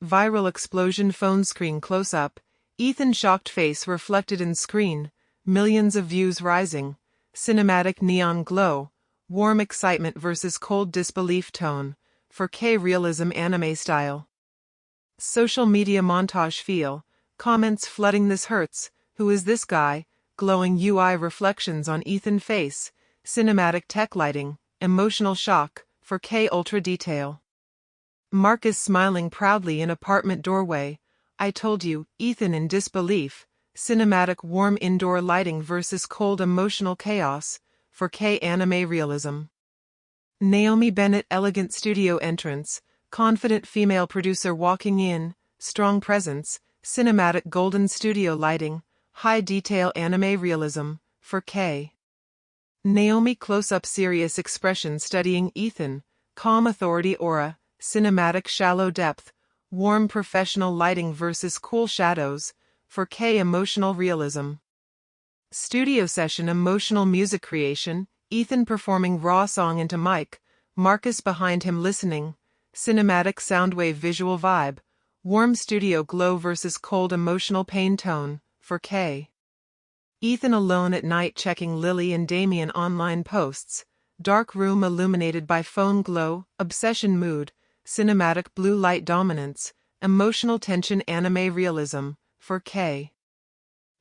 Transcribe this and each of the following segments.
Viral explosion phone screen close-up. Ethan shocked face reflected in screen. Millions of views rising. Cinematic neon glow. Warm excitement versus cold disbelief tone. 4K realism anime style. Social media montage feel. Comments flooding this hurts. Who is this guy? Glowing UI reflections on Ethan face. Cinematic tech lighting. Emotional shock. 4K ultra detail. Marcus smiling proudly in apartment doorway. I told you, Ethan in disbelief. Cinematic warm indoor lighting versus cold emotional chaos. 4K anime realism. Naomi Bennett elegant studio entrance. Confident female producer walking in. Strong presence. Cinematic golden studio lighting. High detail anime realism. 4K. Naomi close-up serious expression studying Ethan. Calm authority aura. Cinematic shallow depth. Warm professional lighting versus cool shadows. 4K emotional realism. Studio session emotional music creation. Ethan performing raw song into mic. Marcus behind him listening. Cinematic soundwave visual vibe. Warm studio glow versus cold emotional pain tone. 4K. Ethan alone at night checking Lily and Damien online posts. Dark room illuminated by phone glow. Obsession mood. Cinematic blue light dominance. Emotional tension anime realism. 4K.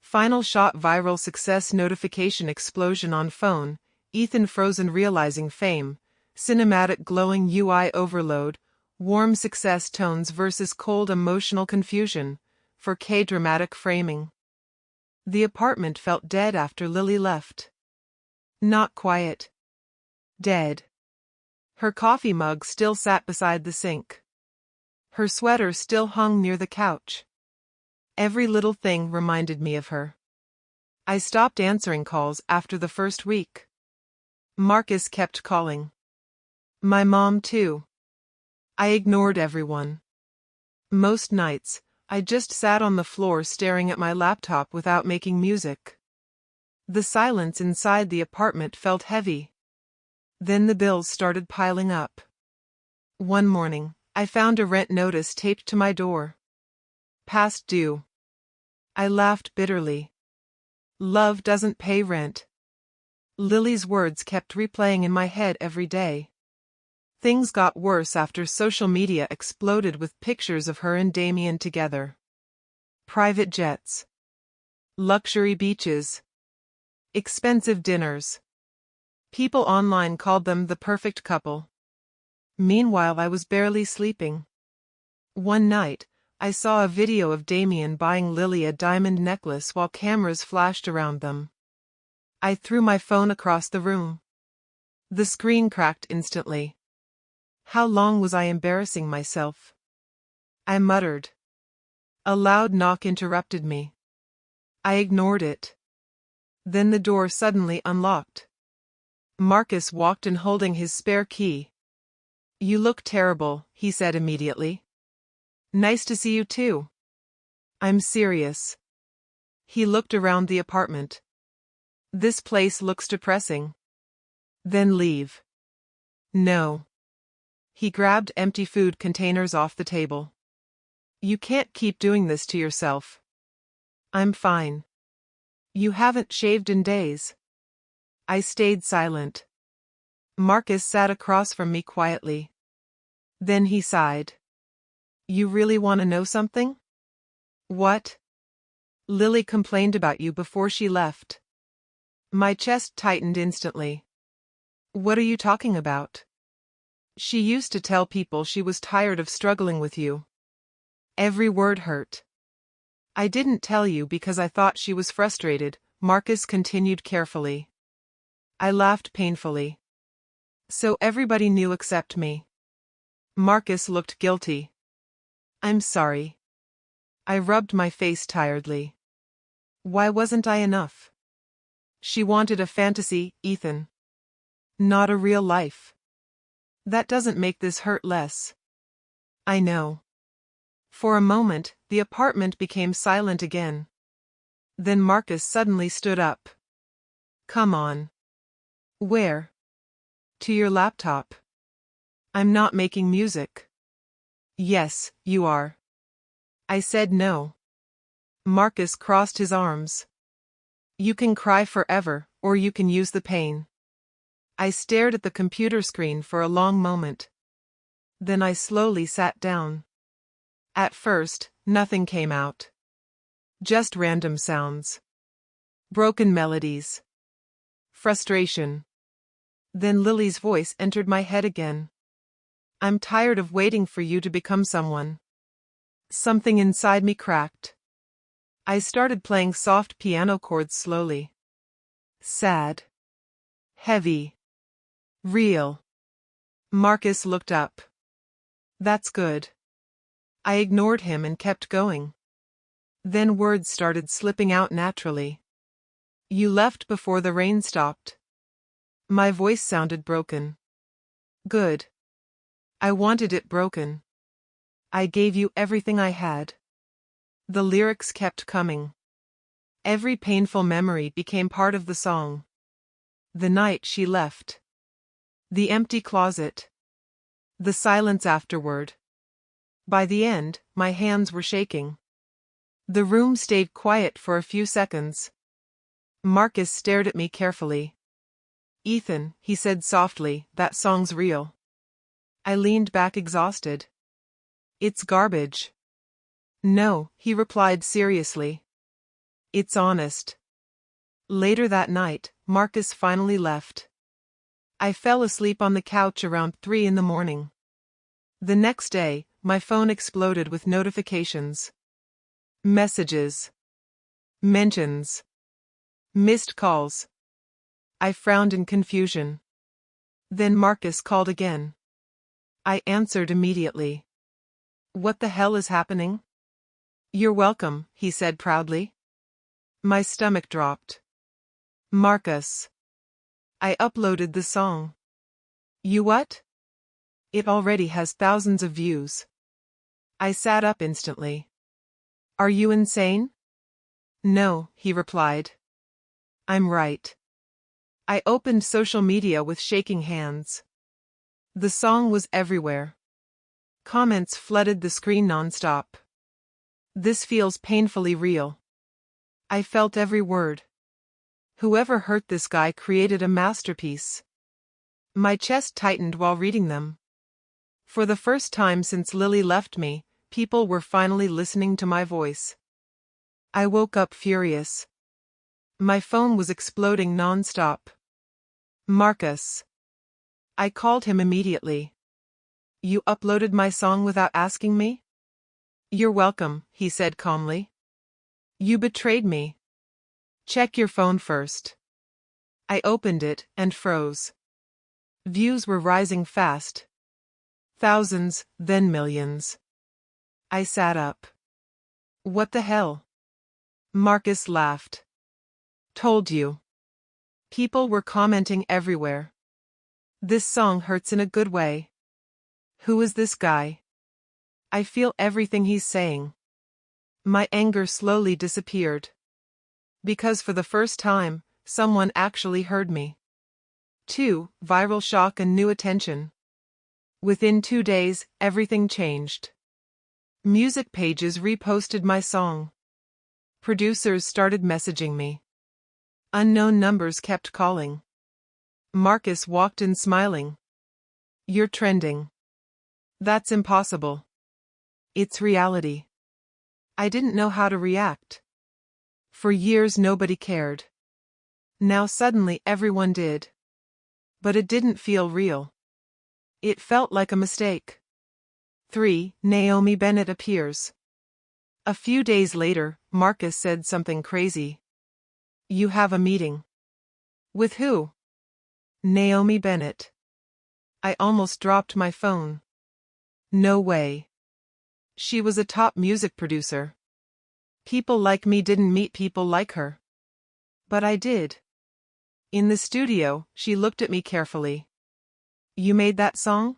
Final shot viral success notification explosion on phone. Ethan frozen realizing fame. Cinematic glowing UI overload. Warm success tones versus cold emotional confusion. 4K dramatic framing. The apartment felt dead after Lily left. Not quiet. Dead. Her coffee mug still sat beside the sink. Her sweater still hung near the couch. Every little thing reminded me of her. I stopped answering calls after the first week. Marcus kept calling. My mom too. I ignored everyone. Most nights, I just sat on the floor staring at my laptop without making music. The silence inside the apartment felt heavy. Then the bills started piling up. One morning, I found a rent notice taped to my door. Past due. I laughed bitterly. Love doesn't pay rent. Lily's words kept replaying in my head every day. Things got worse after social media exploded with pictures of her and Damien together. Private jets. Luxury beaches. Expensive dinners. People online called them the perfect couple. Meanwhile, I was barely sleeping. One night, I saw a video of Damien buying Lily a diamond necklace while cameras flashed around them. I threw my phone across the room. The screen cracked instantly. How long was I embarrassing myself? I muttered. A loud knock interrupted me. I ignored it. Then the door suddenly unlocked. Marcus walked in holding his spare key. You look terrible, he said immediately. Nice to see you too. I'm serious. He looked around the apartment. This place looks depressing. Then leave. No. He grabbed empty food containers off the table. You can't keep doing this to yourself. I'm fine. You haven't shaved in days. I stayed silent. Marcus sat across from me quietly. Then he sighed. You really want to know something? What? Lily complained about you before she left. My chest tightened instantly. What are you talking about? She used to tell people she was tired of struggling with you. Every word hurt. I didn't tell you because I thought she was frustrated, Marcus continued carefully. I laughed painfully. So everybody knew except me. Marcus looked guilty. I'm sorry. I rubbed my face tiredly. Why wasn't I enough? She wanted a fantasy, Ethan. Not a real life. That doesn't make this hurt less. I know. For a moment, the apartment became silent again. Then Marcus suddenly stood up. Come on. Where? To your laptop. I'm not making music. Yes, you are. I said no. Marcus crossed his arms. You can cry forever, or you can use the pain. I stared at the computer screen for a long moment. Then I slowly sat down. At first, nothing came out. Just random sounds. Broken melodies. Frustration. Then Lily's voice entered my head again. I'm tired of waiting for you to become someone. Something inside me cracked. I started playing soft piano chords slowly. Sad. Heavy. Real. Marcus looked up. That's good. I ignored him and kept going. Then words started slipping out naturally. You left before the rain stopped. My voice sounded broken. Good. I wanted it broken. I gave you everything I had. The lyrics kept coming. Every painful memory became part of the song. The night she left. The empty closet. The silence afterward. By the end, my hands were shaking. The room stayed quiet for a few seconds. Marcus stared at me carefully. Ethan, he said softly, that song's real. I leaned back exhausted. It's garbage. No, he replied seriously. It's honest. Later that night, Marcus finally left. I fell asleep on the couch around 3 in the morning. The next day, my phone exploded with notifications. Messages. Mentions. Missed calls. I frowned in confusion. Then Marcus called again. I answered immediately. What the hell is happening? You're welcome, he said proudly. My stomach dropped. Marcus. I uploaded the song. You what? It already has thousands of views. I sat up instantly. Are you insane? No, he replied. I'm right. I opened social media with shaking hands. The song was everywhere. Comments flooded the screen nonstop. This feels painfully real. I felt every word. Whoever hurt this guy created a masterpiece. My chest tightened while reading them. For the first time since Lily left me, people were finally listening to my voice. I woke up furious. My phone was exploding nonstop. Marcus. I called him immediately. You uploaded my song without asking me? You're welcome, he said calmly. You betrayed me. Check your phone first. I opened it and froze. Views were rising fast. Thousands, then millions. I sat up. What the hell? Marcus laughed. Told you. People were commenting everywhere. This song hurts in a good way. Who is this guy? I feel everything he's saying. My anger slowly disappeared. Because for the first time, someone actually heard me. 2. Viral shock and new attention. Within 2 days, everything changed. Music pages reposted my song. Producers started messaging me. Unknown numbers kept calling. Marcus walked in smiling. You're trending. That's impossible. It's reality. I didn't know how to react. For years nobody cared. Now suddenly everyone did. But it didn't feel real. It felt like a mistake. 3. Naomi Bennett appears. A few days later, Marcus said something crazy. You have a meeting. With who? Naomi Bennett. I almost dropped my phone. No way. She was a top music producer. People like me didn't meet people like her. But I did. In the studio, she looked at me carefully. You made that song?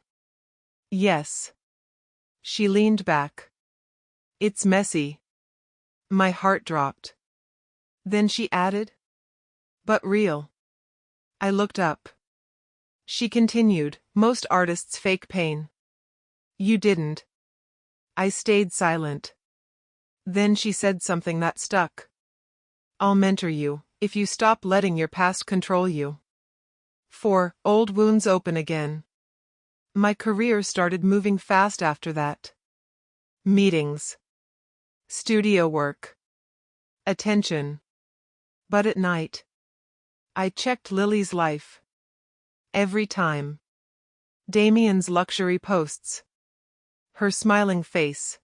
Yes. She leaned back. It's messy. My heart dropped. Then she added, but real. I looked up. She continued, most artists fake pain. You didn't. I stayed silent. Then she said something that stuck. I'll mentor you, if you stop letting your past control you. 4. Old wounds open again. My career started moving fast after that. Meetings. Studio work. Attention. But at night, I checked Lily's life. Every time. Damien's luxury posts. Her smiling face.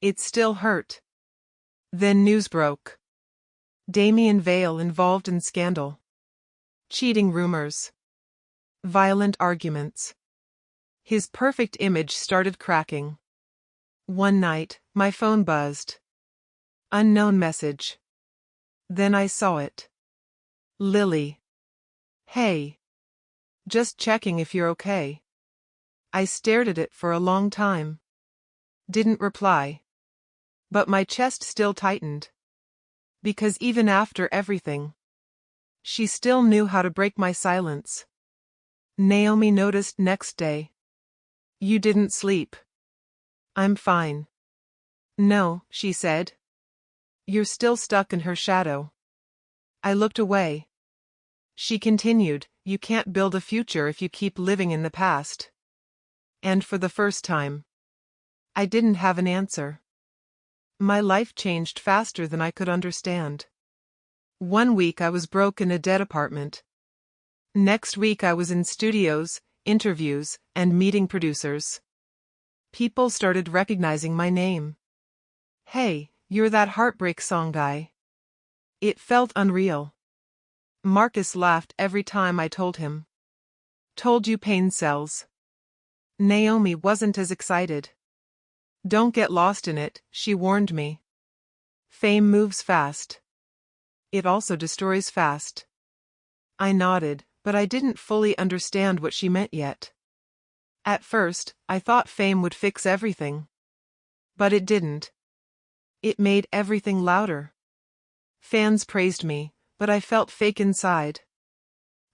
It still hurt. Then news broke. Damien Vale involved in scandal. Cheating rumors. Violent arguments. His perfect image started cracking. One night, my phone buzzed. Unknown message. Then I saw it. Lily. Hey. Just checking if you're okay. I stared at it for a long time. Didn't reply. But my chest still tightened. Because even after everything, she still knew how to break my silence. Naomi noticed next day. You didn't sleep. I'm fine. No, she said. You're still stuck in her shadow. I looked away. She continued, you can't build a future if you keep living in the past. And for the first time, I didn't have an answer. My life changed faster than I could understand. One week I was broke in a dead apartment. Next week I was in studios, interviews, and meeting producers. People started recognizing my name. Hey, you're that Heartbreak song guy. It felt unreal. Marcus laughed every time I told him. Told you pain sells. Naomi wasn't as excited. Don't get lost in it, she warned me. Fame moves fast. It also destroys fast. I nodded, but I didn't fully understand what she meant yet. At first, I thought fame would fix everything. But it didn't. It made everything louder. Fans praised me, but I felt fake inside.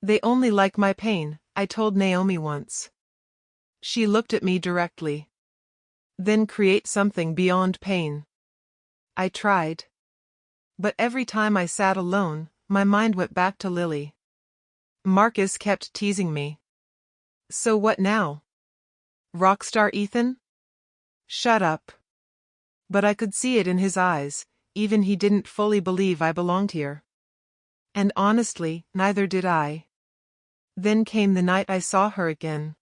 They only like my pain, I told Naomi once. She looked at me directly. Then create something beyond pain. I tried. But every time I sat alone, my mind went back to Lily. Marcus kept teasing me. So what now? Rockstar Ethan? Shut up. But I could see it in his eyes, even he didn't fully believe I belonged here. And honestly, neither did I. Then came the night I saw her again.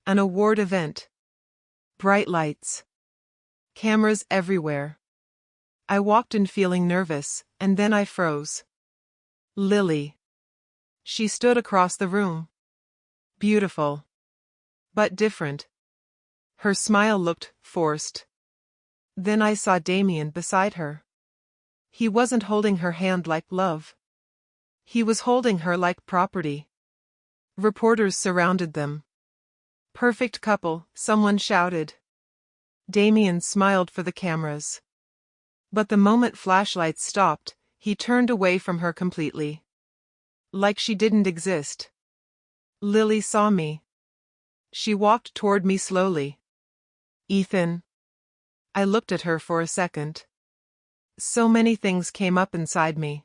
An award event. Bright lights. Cameras everywhere. I walked in feeling nervous, and then I froze. Lily. She stood across the room. Beautiful. But different. Her smile looked forced. Then I saw Damien beside her. He wasn't holding her hand like love. He was holding her like property. Reporters surrounded them. Perfect couple, someone shouted. Damien smiled for the cameras. But the moment flashlights stopped, he turned away from her completely. Like she didn't exist. Lily saw me. She walked toward me slowly. Ethan. I looked at her for a second. So many things came up inside me.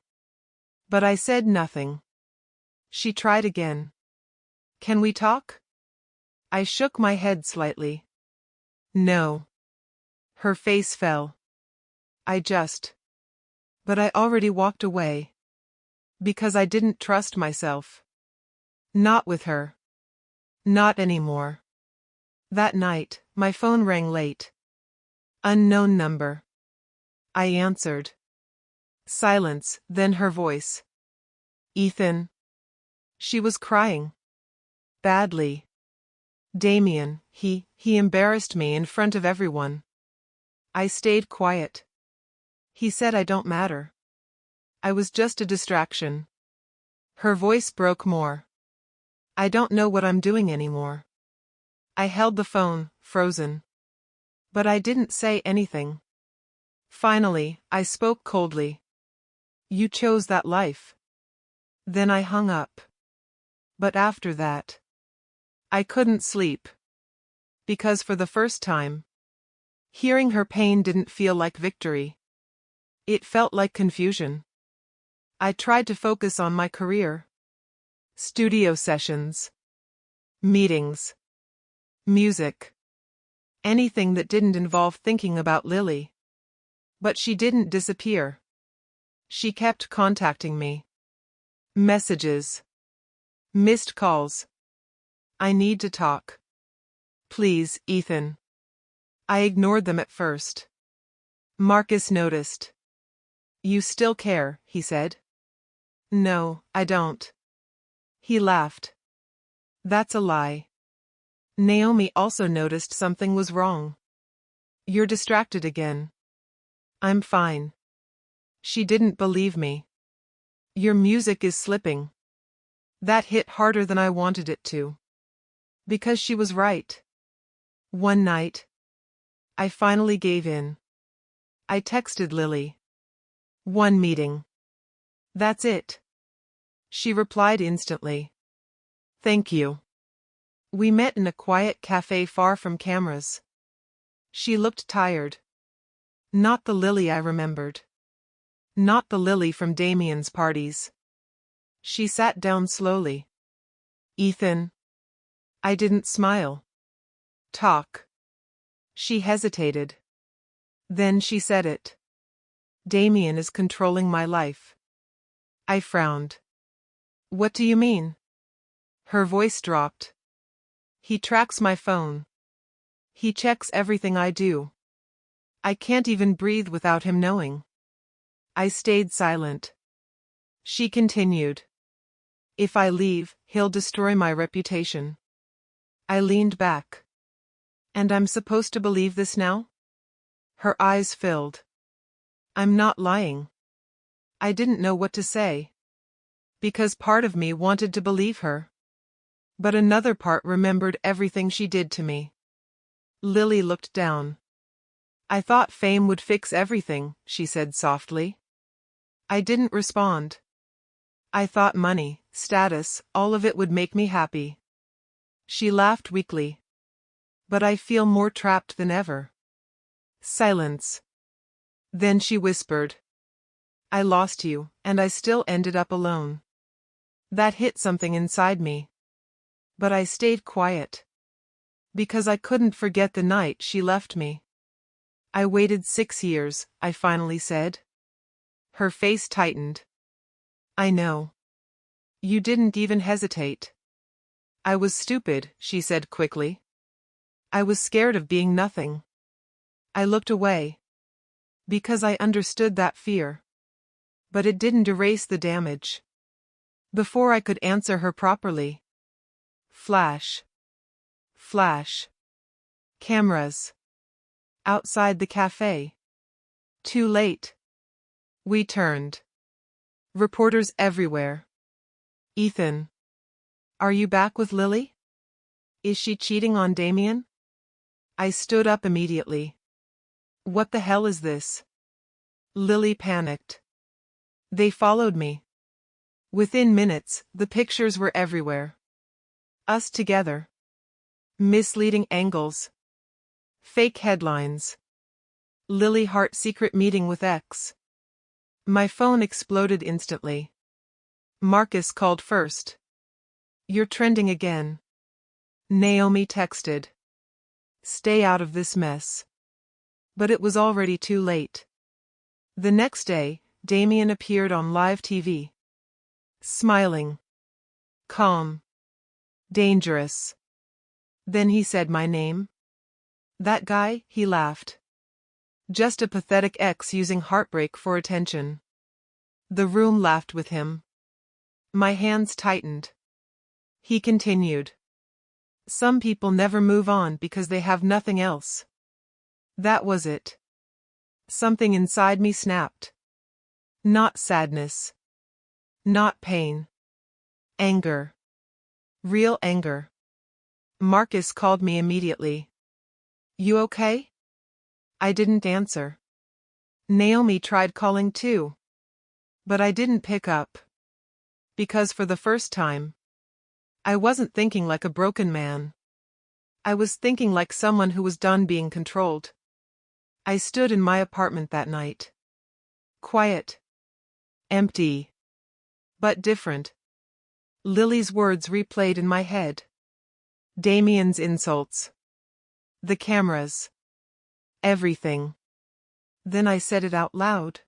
But I said nothing. She tried again. Can we talk? I shook my head slightly. No. Her face fell. But I already walked away. Because I didn't trust myself. Not with her. Not anymore. That night, my phone rang late. Unknown number. I answered. Silence, then her voice. Ethan. She was crying. Badly. Damien, he embarrassed me in front of everyone. I stayed quiet. He said I don't matter. I was just a distraction. Her voice broke more. I don't know what I'm doing anymore. I held the phone, frozen. But I didn't say anything. Finally, I spoke coldly. You chose that life. Then I hung up. But after that, I couldn't sleep. Because for the first time, Hearing her pain didn't feel like victory. It felt like confusion. I tried to focus on my career. Studio sessions. Meetings. Music. Anything that didn't involve thinking about Lily. But she didn't disappear. She kept contacting me. Messages. Missed calls. I need to talk. Please, Ethan. I ignored them at first. Marcus noticed. You still care, he said. No, I don't. He laughed. That's a lie. Naomi also noticed something was wrong. You're distracted again. I'm fine. She didn't believe me. Your music is slipping. That hit harder than I wanted it to. Because she was right. One night, I finally gave in. I texted Lily. One meeting. That's it. She replied instantly. Thank you. We met in a quiet cafe far from cameras. She looked tired. Not the Lily I remembered. Not the Lily from Damien's parties. She sat down slowly. Ethan. I didn't smile. Talk. She hesitated. Then she said it. Damien is controlling my life. I frowned. What do you mean? Her voice dropped. He tracks my phone. He checks everything I do. I can't even breathe without him knowing. I stayed silent. She continued. If I leave, he'll destroy my reputation. I leaned back. And I'm supposed to believe this now? Her eyes filled. I'm not lying. I didn't know what to say. Because part of me wanted to believe her. But another part remembered everything she did to me. Lily looked down. I thought fame would fix everything, she said softly. I didn't respond. I thought money, status, all of it would make me happy. She laughed weakly. But I feel more trapped than ever. Silence. Then she whispered. I lost you, and I still ended up alone. That hit something inside me. But I stayed quiet. Because I couldn't forget the night she left me. I waited 6 years, I finally said. Her face tightened. I know. You didn't even hesitate. I was stupid, she said quickly. I was scared of being nothing. I looked away. Because I understood that fear. But it didn't erase the damage. Before I could answer her properly. Flash. Flash. Cameras. Outside the cafe. Too late. We turned. Reporters everywhere. Ethan. Are you back with Lily? Is she cheating on Damien? I stood up immediately. What the hell is this? Lily panicked. They followed me. Within minutes, the pictures were everywhere. Us together. Misleading angles. Fake headlines. Lily Hart secret meeting with ex. My phone exploded instantly. Marcus called first. You're trending again. Naomi texted. Stay out of this mess. But it was already too late. The next day, Damien appeared on live TV. Smiling. Calm. Dangerous. Then he said my name. That guy, he laughed. Just a pathetic ex using Heartbreak for attention. The room laughed with him. My hands tightened. He continued. Some people never move on because they have nothing else. That was it. Something inside me snapped. Not sadness. Not pain. Anger. Real anger. Marcus called me immediately. You okay? I didn't answer. Naomi tried calling too. But I didn't pick up. Because for the first time, I wasn't thinking like a broken man. I was thinking like someone who was done being controlled. I stood in my apartment that night. Quiet. Empty. But different. Lily's words replayed in my head. Damien's insults. The cameras. Everything. Then I said it out loud.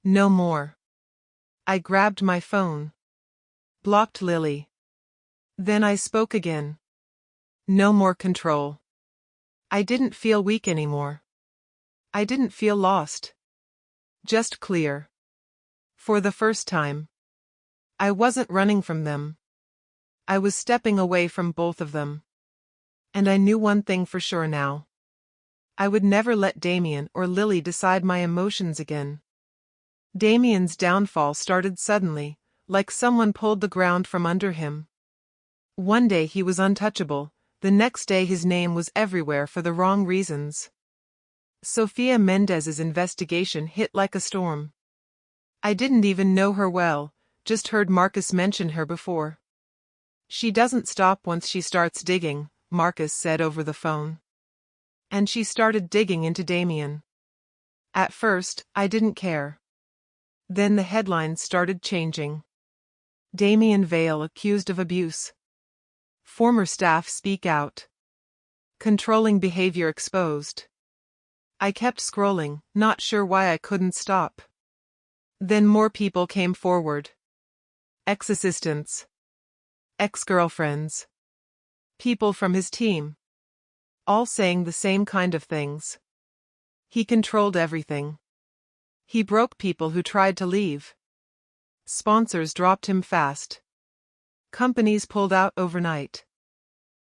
No more. I grabbed my phone. Blocked Lily. Then I spoke again. No more control. I didn't feel weak anymore. I didn't feel lost. Just clear. For the first time. I wasn't running from them. I was stepping away from both of them. And I knew one thing for sure now. I would never let Damien or Lily decide my emotions again. Damien's downfall started suddenly, like someone pulled the ground from under him. One day he was untouchable, the next day his name was everywhere for the wrong reasons. Sofia Mendez's investigation hit like a storm. I didn't even know her well, just heard Marcus mention her before. She doesn't stop once she starts digging, Marcus said over the phone. And she started digging into Damien. At first, I didn't care. Then the headlines started changing. Damien Vale accused of abuse. Former staff speak out. Controlling behavior exposed. I kept scrolling, not sure why I couldn't stop. Then more people came forward. Ex-assistants. Ex-girlfriends. People from his team. All saying the same kind of things. He controlled everything. He broke people who tried to leave. Sponsors dropped him fast. Companies pulled out overnight.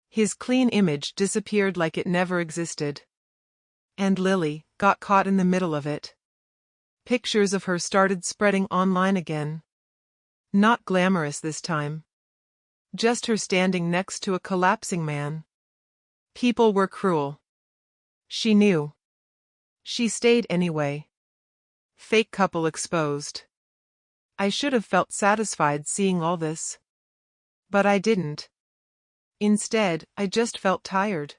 His clean image disappeared like it never existed. And Lily got caught in the middle of it. Pictures of her started spreading online again. Not glamorous this time. Just her standing next to a collapsing man. People were cruel. She knew. She stayed anyway. Fake couple exposed. I should have felt satisfied seeing all this. But I didn't. Instead, I just felt tired.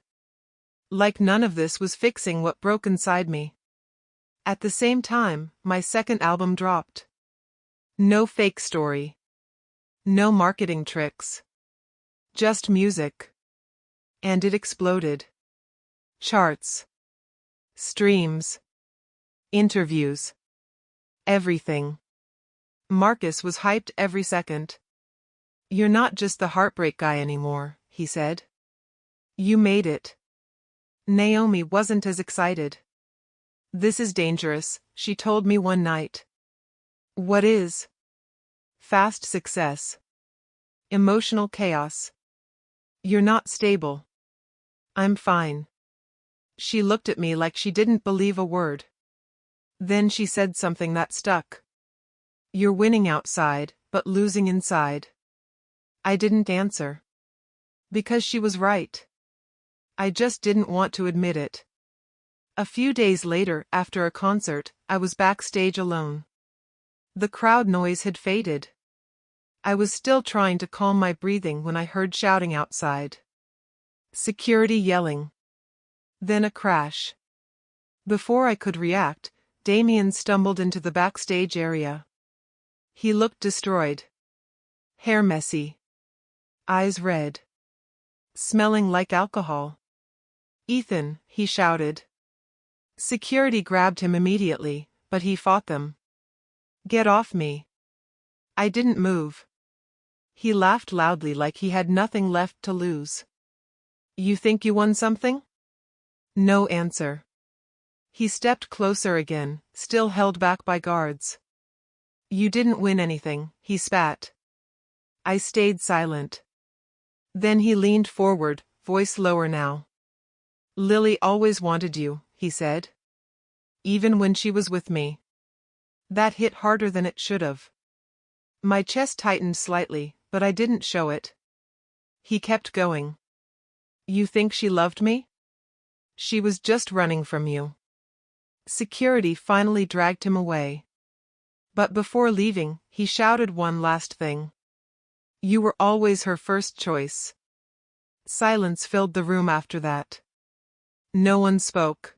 Like none of this was fixing what broke inside me. At the same time, my second album dropped. No fake story. No marketing tricks. Just music. And it exploded. Charts. Streams. Interviews. Everything. Marcus was hyped every second. You're not just the Heartbreak guy anymore, he said. You made it. Naomi wasn't as excited. This is dangerous, she told me one night. What is? Fast success. Emotional chaos. You're not stable. I'm fine. She looked at me like she didn't believe a word. Then she said something that stuck. You're winning outside, but losing inside. I didn't answer. Because she was right. I just didn't want to admit it. A few days later, after a concert, I was backstage alone. The crowd noise had faded. I was still trying to calm my breathing when I heard shouting outside. Security yelling. Then a crash. Before I could react, Damien stumbled into the backstage area. He looked destroyed. Hair messy. Eyes red. Smelling like alcohol. Ethan, he shouted. Security grabbed him immediately, but he fought them. Get off me. I didn't move. He laughed loudly like he had nothing left to lose. You think you won something? No answer. He stepped closer again, still held back by guards. You didn't win anything, he spat. I stayed silent. Then he leaned forward, voice lower now. Lily always wanted you, he said. Even when she was with me. That hit harder than it should have. My chest tightened slightly, but I didn't show it. He kept going. You think she loved me? She was just running from you. Security finally dragged him away. But before leaving, he shouted one last thing. You were always her first choice. Silence filled the room after that. No one spoke.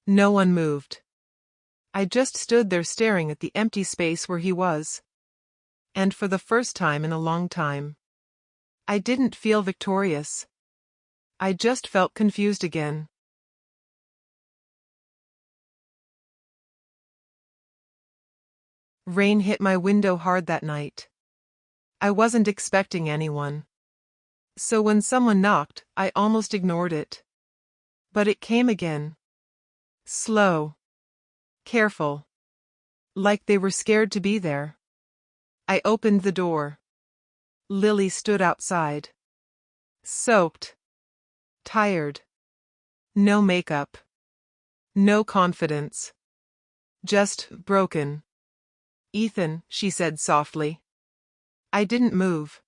No one moved. I just stood there staring at the empty space where he was. And for the first time in a long time, I didn't feel victorious. I just felt confused again. Rain hit my window hard that night. I wasn't expecting anyone. So when someone knocked, I almost ignored it. But it came again. Slow. Careful. Like they were scared to be there. I opened the door. Lily stood outside. Soaked. Tired. No makeup. No confidence. Just broken. Ethan, she said softly. I didn't move.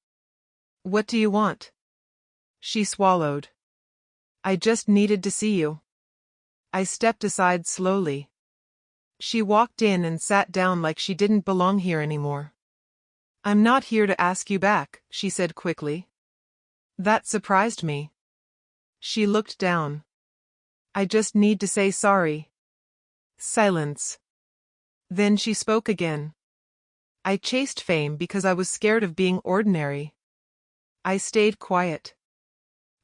What do you want? She swallowed. I just needed to see you. I stepped aside slowly. She walked in and sat down like she didn't belong here anymore. I'm not here to ask you back, she said quickly. That surprised me. She looked down. I just need to say sorry. Silence. Then she spoke again. I chased fame because I was scared of being ordinary. I stayed quiet.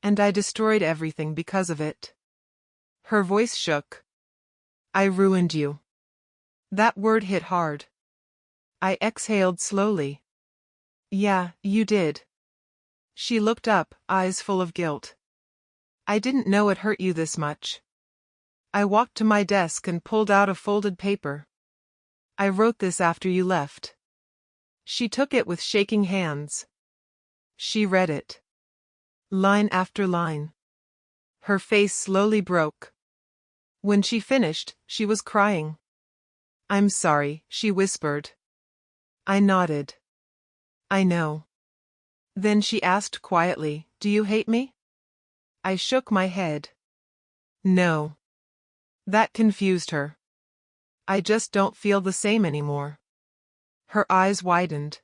And I destroyed everything because of it. Her voice shook. I ruined you. That word hit hard. I exhaled slowly. Yeah, you did. She looked up, eyes full of guilt. I didn't know it hurt you this much. I walked to my desk and pulled out a folded paper. I wrote this after you left. She took it with shaking hands. She read it. Line after line. Her face slowly broke. When she finished, she was crying. I'm sorry, she whispered. I nodded. I know. Then she asked quietly, do you hate me? I shook my head. No. That confused her. I just don't feel the same anymore. Her eyes widened.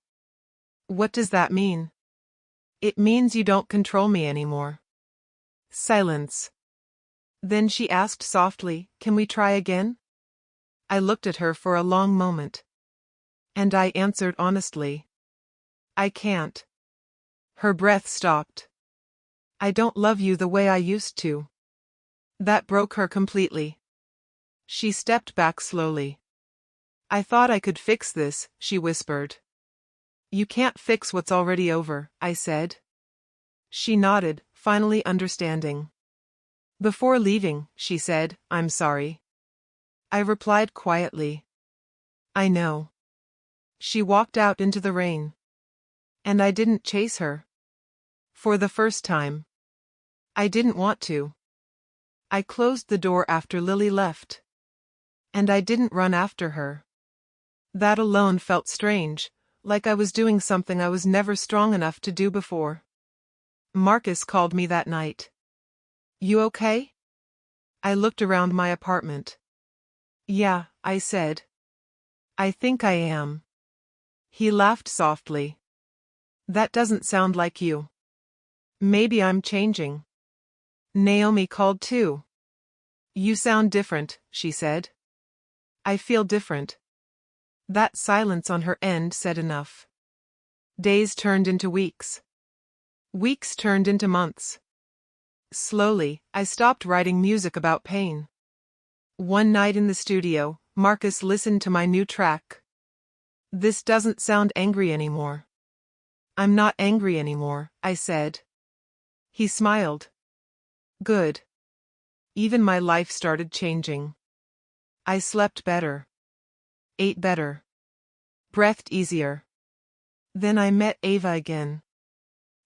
What does that mean? It means you don't control me anymore. Silence. Then she asked softly, can we try again? I looked at her for a long moment. And I answered honestly. I can't. Her breath stopped. I don't love you the way I used to. That broke her completely. She stepped back slowly. I thought I could fix this, she whispered. You can't fix what's already over, I said. She nodded, finally understanding. Before leaving, she said, I'm sorry. I replied quietly. I know. She walked out into the rain. And I didn't chase her. For the first time. I didn't want to. I closed the door after Lily left. And I didn't run after her. That alone felt strange, like I was doing something I was never strong enough to do before. Marcus called me that night. You okay? I looked around my apartment. Yeah, I said. I think I am. He laughed softly. That doesn't sound like you. Maybe I'm changing. Naomi called too. You sound different, she said. I feel different. That silence on her end said enough. Days turned into weeks. Weeks turned into months. Slowly, I stopped writing music about pain. One night in the studio, Marcus listened to my new track. This doesn't sound angry anymore. I'm not angry anymore, I said. He smiled. Good. Even my life started changing. I slept better. Ate better. Breathed easier. Then I met Ava again.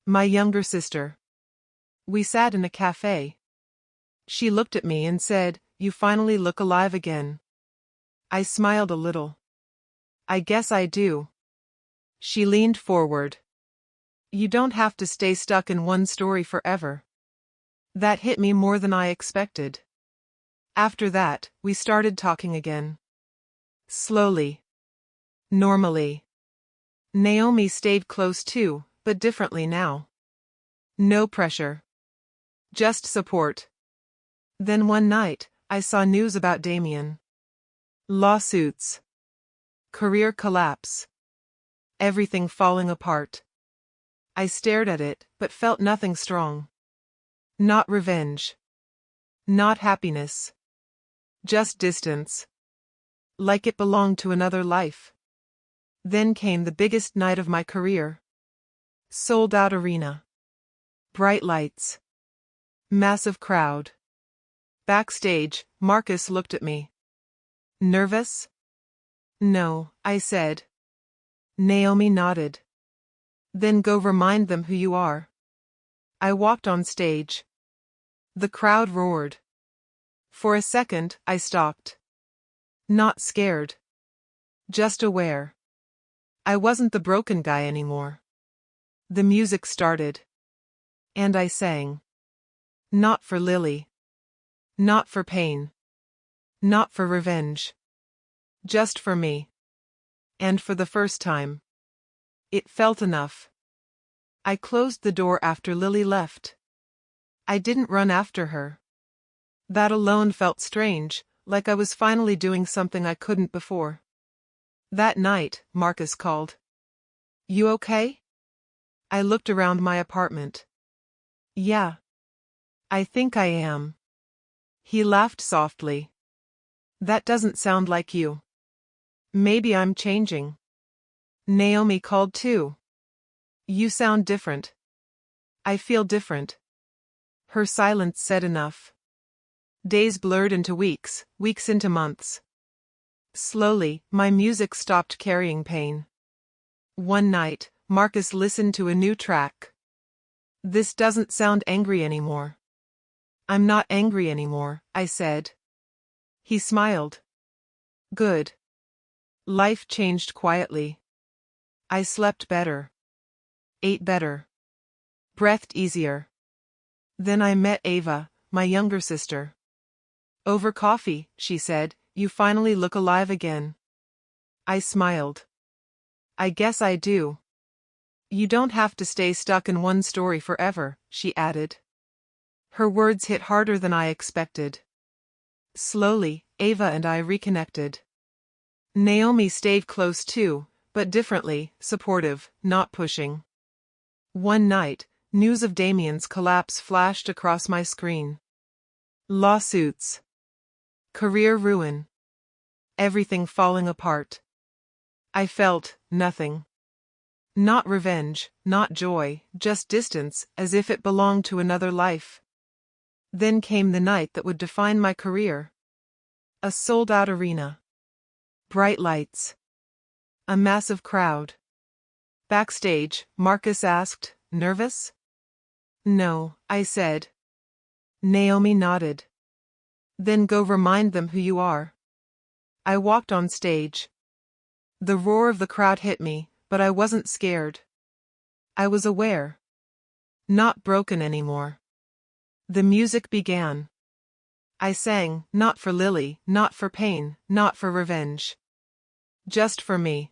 My younger sister. We sat in a cafe. She looked at me and said, you finally look alive again. I smiled a little. I guess I do. She leaned forward. You don't have to stay stuck in one story forever. That hit me more than I expected. After that, we started talking again. Slowly. Normally. Naomi stayed close too, but differently now. No pressure. Just support. Then one night, I saw news about Damien. Lawsuits. Career collapse. Everything falling apart. I stared at it, but felt nothing strong. Not revenge. Not happiness. Just distance. Like it belonged to another life. Then came the biggest night of my career. Sold-out arena. Bright lights. Massive crowd. Backstage, Marcus looked at me. Nervous? No, I said. Naomi nodded. Then go remind them who you are. I walked on stage. The crowd roared. For a second, I stopped. Not scared. Just aware. I wasn't the broken guy anymore. The music started. And I sang. Not for Lily. Not for pain. Not for revenge. Just for me. And for the first time. It felt enough. I closed the door after Lily left. I didn't run after her. That alone felt strange, like I was finally doing something I couldn't before. That night, Marcus called. You okay? I looked around my apartment. Yeah. I think I am. He laughed softly. That doesn't sound like you. Maybe I'm changing. Naomi called too. You sound different. I feel different. Her silence said enough. Days blurred into weeks, weeks into months. Slowly, my music stopped carrying pain. One night, Marcus listened to a new track. This doesn't sound angry anymore. I'm not angry anymore, I said. He smiled. Good. Life changed quietly. I slept better. Ate better. Breathed easier. Then I met Ava, my younger sister. Over coffee, she said, you finally look alive again. I smiled. I guess I do. You don't have to stay stuck in one story forever, she added. Her words hit harder than I expected. Slowly, Ava and I reconnected. Naomi stayed close too, but differently, supportive, not pushing. One night, news of Damien's collapse flashed across my screen. Lawsuits. Career ruin. Everything falling apart. I felt nothing. Not revenge, not joy, just distance, as if it belonged to another life. Then came the night that would define my career. A sold-out arena. Bright lights. A massive crowd. Backstage, Marcus asked, nervous? No, I said. Naomi nodded. Then go remind them who you are. I walked on stage. The roar of the crowd hit me, but I wasn't scared. I was aware. Not broken anymore. The music began. I sang, not for Lily, not for pain, not for revenge. Just for me.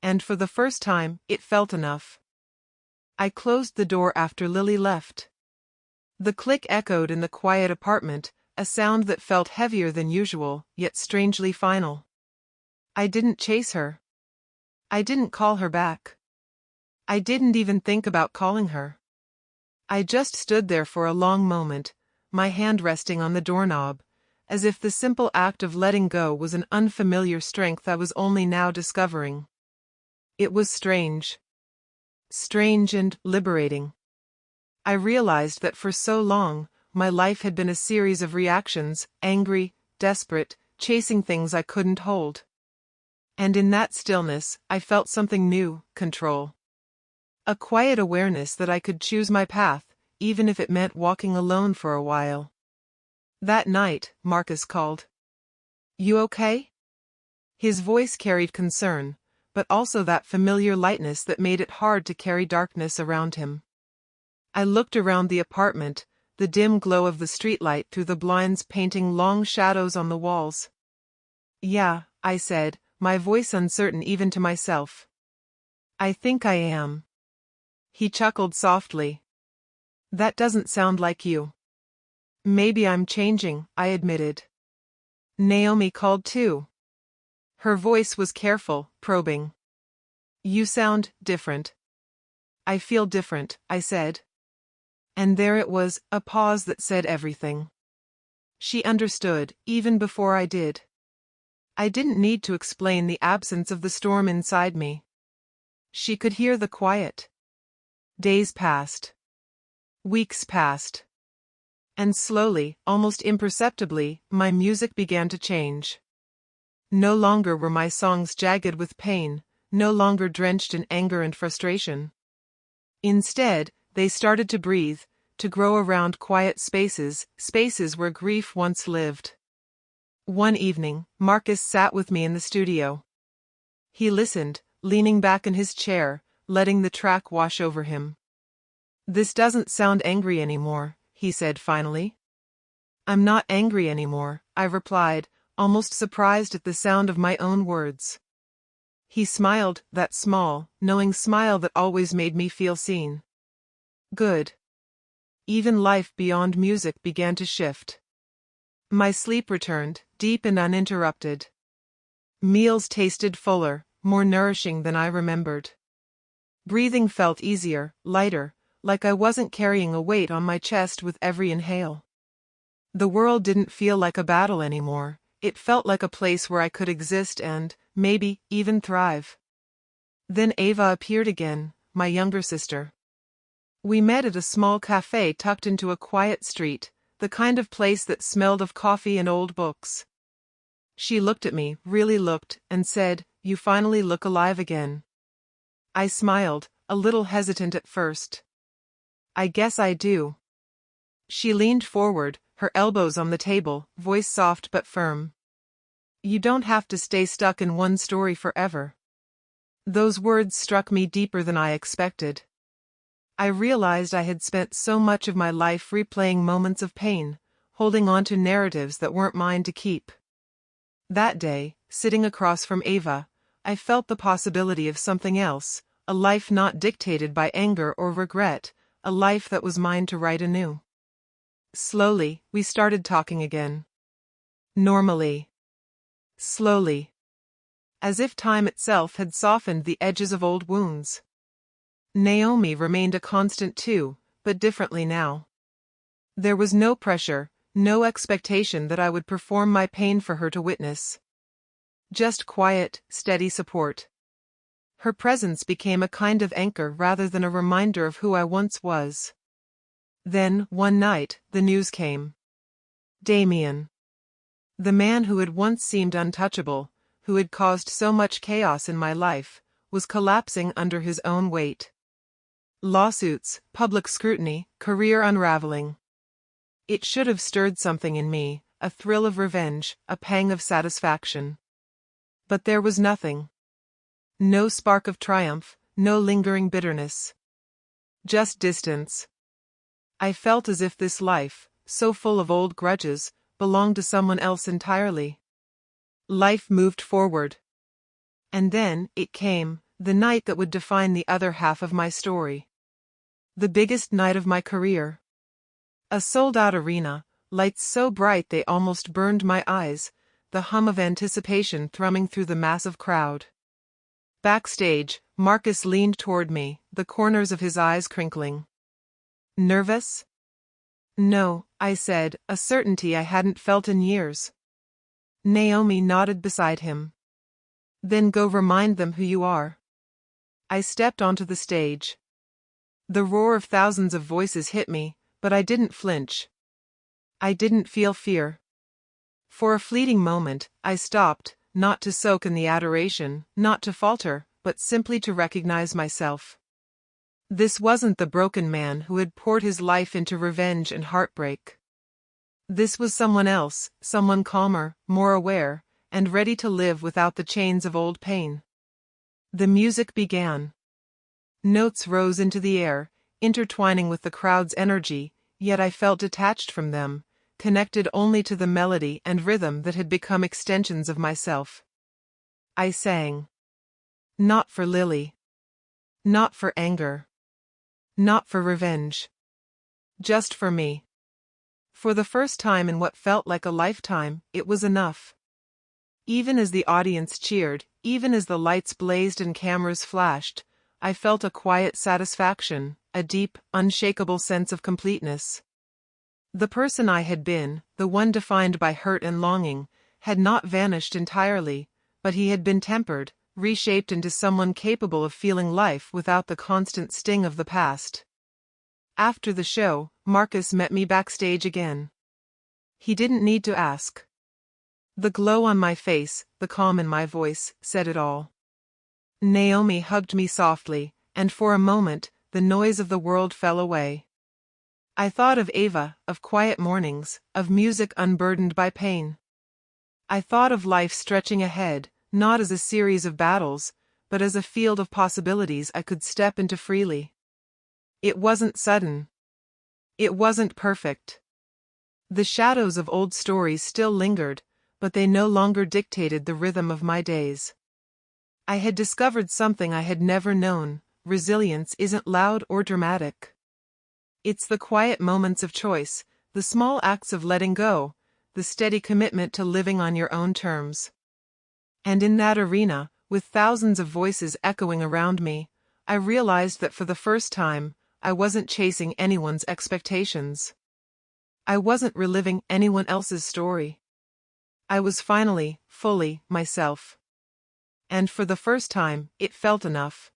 And for the first time, it felt enough. I closed the door after Lily left. The click echoed in the quiet apartment, a sound that felt heavier than usual, yet strangely final. I didn't chase her. I didn't call her back. I didn't even think about calling her. I just stood there for a long moment, my hand resting on the doorknob, as if the simple act of letting go was an unfamiliar strength I was only now discovering. It was strange. Strange and liberating. I realized that for so long, my life had been a series of reactions, angry, desperate, chasing things I couldn't hold. And in that stillness, I felt something new, control. A quiet awareness that I could choose my path, even if it meant walking alone for a while. That night, Marcus called. You okay? His voice carried concern, but also that familiar lightness that made it hard to carry darkness around him. I looked around the apartment, the dim glow of the streetlight through the blinds painting long shadows on the walls. Yeah, I said, my voice uncertain even to myself. I think I am. He chuckled softly. That doesn't sound like you. Maybe I'm changing, I admitted. Naomi called too. Her voice was careful, probing. You sound different. I feel different, I said. And there it was, a pause that said everything. She understood, even before I did. I didn't need to explain the absence of the storm inside me. She could hear the quiet. Days passed. Weeks passed. And slowly, almost imperceptibly, my music began to change. No longer were my songs jagged with pain, no longer drenched in anger and frustration. Instead, they started to breathe, to grow around quiet spaces, spaces where grief once lived. One evening, Marcus sat with me in the studio. He listened, leaning back in his chair, letting the track wash over him. This doesn't sound angry anymore, he said finally. I'm not angry anymore, I replied, almost surprised at the sound of my own words. He smiled, that small, knowing smile that always made me feel seen. Good. Even life beyond music began to shift. My sleep returned, deep and uninterrupted. Meals tasted fuller, more nourishing than I remembered. Breathing felt easier, lighter, like I wasn't carrying a weight on my chest with every inhale. The world didn't feel like a battle anymore, it felt like a place where I could exist and, maybe, even thrive. Then Ava appeared again, my younger sister. We met at a small cafe tucked into a quiet street, the kind of place that smelled of coffee and old books. She looked at me, really looked, and said, "You finally look alive again." I smiled, a little hesitant at first. I guess I do. She leaned forward, her elbows on the table, voice soft but firm. You don't have to stay stuck in one story forever. Those words struck me deeper than I expected. I realized I had spent so much of my life replaying moments of pain, holding on to narratives that weren't mine to keep. That day, sitting across from Ava, I felt the possibility of something else, a life not dictated by anger or regret, a life that was mine to write anew. Slowly, we started talking again. Normally. Slowly. As if time itself had softened the edges of old wounds. Naomi remained a constant too, but differently now. There was no pressure, no expectation that I would perform my pain for her to witness. Just quiet, steady support. Her presence became a kind of anchor rather than a reminder of who I once was. Then, one night, the news came. Damien. The man who had once seemed untouchable, who had caused so much chaos in my life, was collapsing under his own weight. Lawsuits, public scrutiny, career unraveling. It should have stirred something in me, a thrill of revenge, a pang of satisfaction. But there was nothing. No spark of triumph, no lingering bitterness. Just distance. I felt as if this life, so full of old grudges, belonged to someone else entirely. Life moved forward. And then, it came, the night that would define the other half of my story. The biggest night of my career. A sold-out arena, lights so bright they almost burned my eyes, the hum of anticipation thrumming through the massive crowd. Backstage, Marcus leaned toward me, the corners of his eyes crinkling. Nervous? No, I said, a certainty I hadn't felt in years. Naomi nodded beside him. Then go remind them who you are. I stepped onto the stage. The roar of thousands of voices hit me, but I didn't flinch. I didn't feel fear. For a fleeting moment, I stopped, not to soak in the adoration, not to falter, but simply to recognize myself. This wasn't the broken man who had poured his life into revenge and heartbreak. This was someone else, someone calmer, more aware, and ready to live without the chains of old pain. The music began. Notes rose into the air, intertwining with the crowd's energy, yet I felt detached from them, connected only to the melody and rhythm that had become extensions of myself. I sang. Not for Lily. Not for anger. Not for revenge. Just for me. For the first time in what felt like a lifetime, it was enough. Even as the audience cheered, even as the lights blazed and cameras flashed, I felt a quiet satisfaction, a deep, unshakable sense of completeness. The person I had been, the one defined by hurt and longing, had not vanished entirely, but he had been tempered, reshaped into someone capable of feeling life without the constant sting of the past. After the show, Marcus met me backstage again. He didn't need to ask. The glow on my face, the calm in my voice, said it all. Naomi hugged me softly, and for a moment, the noise of the world fell away. I thought of Ava, of quiet mornings, of music unburdened by pain. I thought of life stretching ahead, not as a series of battles, but as a field of possibilities I could step into freely. It wasn't sudden. It wasn't perfect. The shadows of old stories still lingered, but they no longer dictated the rhythm of my days. I had discovered something I had never known: resilience isn't loud or dramatic. It's the quiet moments of choice, the small acts of letting go, the steady commitment to living on your own terms. And in that arena, with thousands of voices echoing around me, I realized that for the first time, I wasn't chasing anyone's expectations. I wasn't reliving anyone else's story. I was finally, fully, myself. And for the first time, it felt enough.